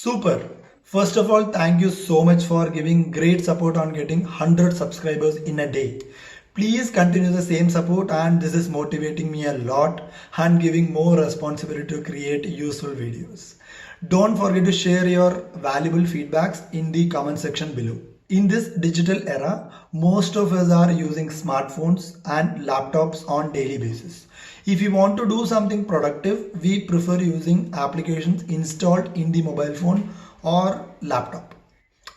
Super. First of all, thank you so much for giving great support on getting 100 subscribers in a day. Please continue the same support, and this is motivating me a lot and giving more responsibility to create useful videos. Don't forget to share your valuable feedbacks in the comment section below. In this digital era, most of us are using smartphones and laptops on daily basis. If you want to do something productive, we prefer using applications installed in the mobile phone or laptop.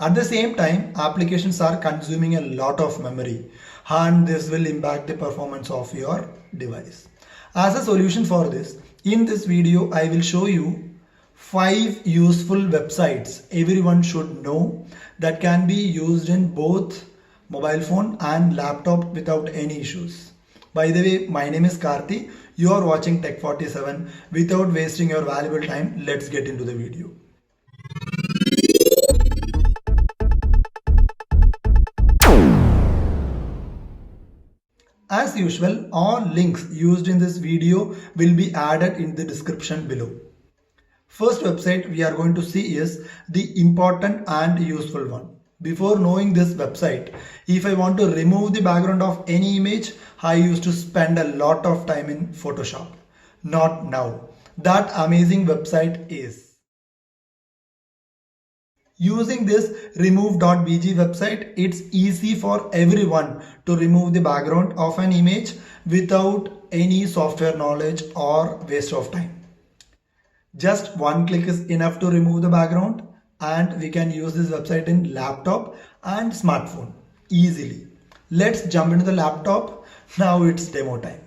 At the same time, applications are consuming a lot of memory and this will impact the performance of your device. As a solution for this, in this video, I will show you 5 useful websites everyone should know that can be used in both mobile phone and laptop without any issues. By the way, my name is Karthi. You are watching Tech 47. Without wasting your valuable time, let's get into the video. As usual, all links used in this video will be added in the description below. First website we are going to see is the important and useful one. Before knowing this website, if I want to remove the background of any image, I used to spend a lot of time in Photoshop. Not now. That amazing website is. Using this remove.bg website, it's easy for everyone to remove the background of an image without any software knowledge or waste of time. Just one click is enough to remove the background, and we can use this website in laptop and smartphone easily. Let's jump into the laptop. Now it's demo time.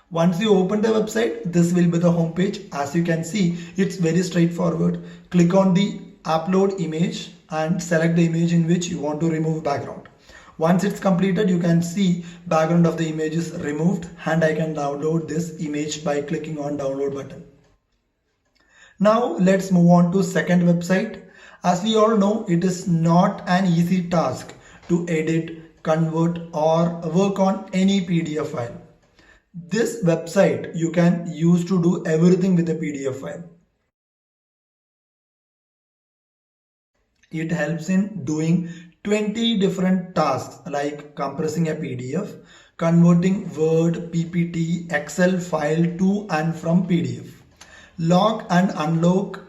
Once you open the website, this will be the home page. As you can see, it's very straightforward. Click on the upload image and select the image in which you want to remove background. Once it's completed, you can see background of the image is removed, and I can download this image by clicking on download button. Now let's move on to second website. As we all know, it is not an easy task to edit, convert or work on any PDF file. This website you can use to do everything with a PDF file. It helps in doing 20 different tasks like compressing a PDF, converting Word, PPT, Excel file to and from PDF. Lock and unlock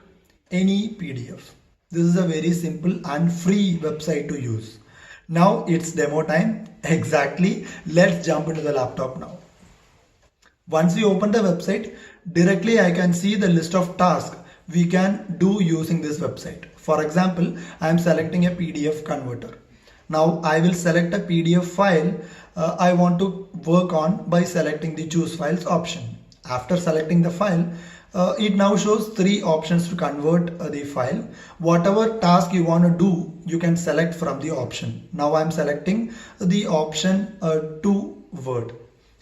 any PDF. This is a very simple and free website to use. Now it's demo time. Exactly. Let's jump into the laptop now. Once we open the website, directly I can see the list of tasks we can do using this website. For example, I am selecting a PDF converter. Now I will select a PDF file I want to work on by selecting the choose files option. After selecting the file, it now shows 3 options to convert the file. Whatever task you want to do, you can select from the option. Now I am selecting the option to Word.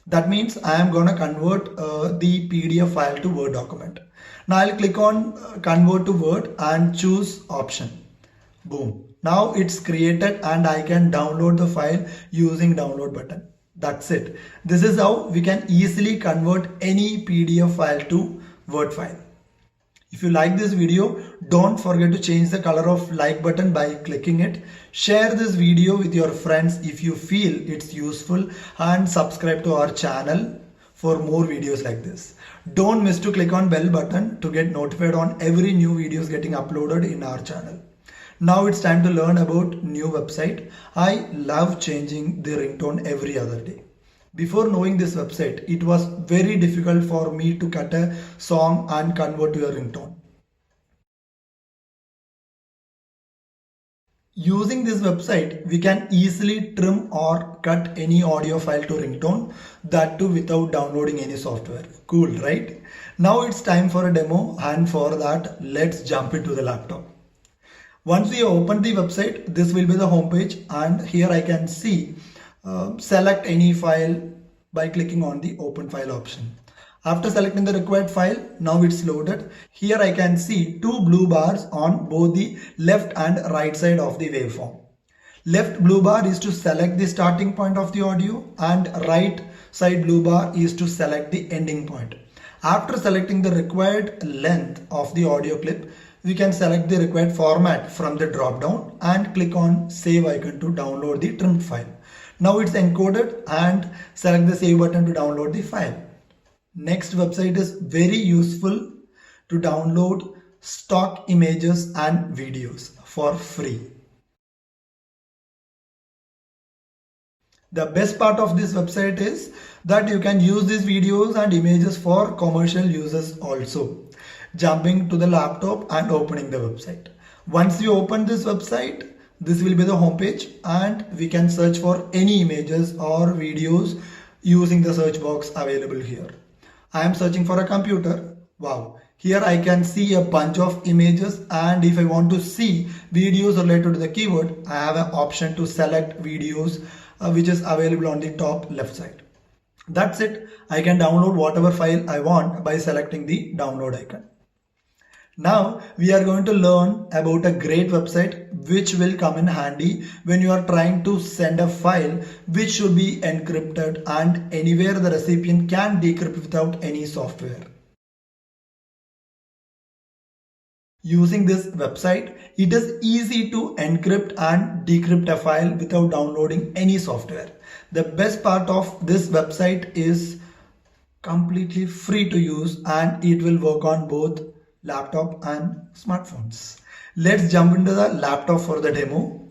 That means I am going to convert the PDF file to Word document. Now I'll click on convert to Word and choose option. Boom. Now it's created and I can download the file using download button. That's it. This is how we can easily convert any PDF file to Word file. If you like this video, don't forget to change the color of like button by clicking it. Share this video with your friends if you feel it's useful, and subscribe to our channel for more videos like this. Don't miss to click on bell button to get notified on every new videos getting uploaded in our channel. Now it's time to learn about new website. I love changing the ringtone every other day. Before knowing this website, it was very difficult for me to cut a song and convert to a ringtone. Using this website, we can easily trim or cut any audio file to ringtone, that too without downloading any software. Cool, right? Now it's time for a demo, and for that, let's jump into the laptop. Once we open the website, this will be the home page, and here I can see select any file by clicking on the open file option. After selecting the required file, now it's loaded. Here I can see 2 blue bars on both the left and right side of the waveform. Left blue bar is to select the starting point of the audio, and right side blue bar is to select the ending point. After selecting the required length of the audio clip, we can select the required format from the drop down and click on save icon to download the trimmed file. Now it's encoded and select the save button to download the file. Next website is very useful to download stock images and videos for free. The best part of this website is that you can use these videos and images for commercial uses also. Jumping to the laptop and opening the website. Once you open this website, this will be the home page and we can search for any images or videos using the search box available here. I am searching for a computer. Wow. Here I can see a bunch of images, and if I want to see videos related to the keyword, I have an option to select videos which is available on the top left side. That's it. I can download whatever file I want by selecting the download icon. Now we are going to learn about a great website which will come in handy when you are trying to send a file which should be encrypted and anywhere the recipient can decrypt without any software. Using this website, it is easy to encrypt and decrypt a file without downloading any software. The best part of this website is completely free to use and it will work on both laptop and smartphones. Let's jump into the laptop for the demo.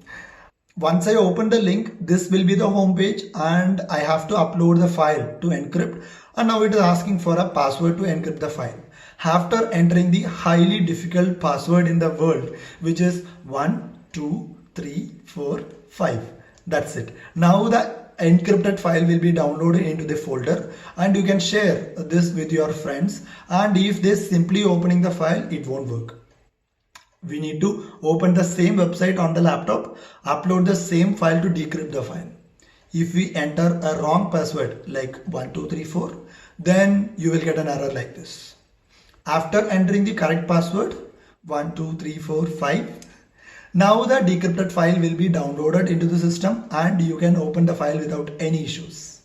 Once I open the link, this will be the home page and I have to upload the file to encrypt, and now it is asking for a password to encrypt the file. After entering the highly difficult password in the world, which is 1 2 3 4 5, that's it. Now the encrypted file will be downloaded into the folder and you can share this with your friends, and if they simply opening the file, it won't work. We need to open the same website on the laptop, upload the same file to decrypt the file. If we enter a wrong password like 1 2 3 4, then you will get an error like this. After entering the correct password 1 2 3 4 5, now the decrypted file will be downloaded into the system and you can open the file without any issues.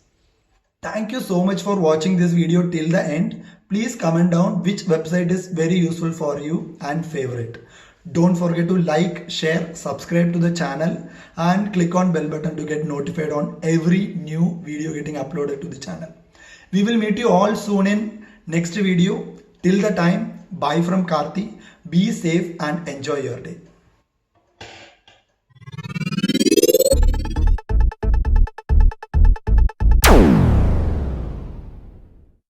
Thank you so much for watching this video till the end. Please comment down which website is very useful for you and favorite. Don't forget to like, share, subscribe to the channel and click on bell button to get notified on every new video getting uploaded to the channel. We will meet you all soon in next video. Till the time, bye from Karthi. Be safe and enjoy your day.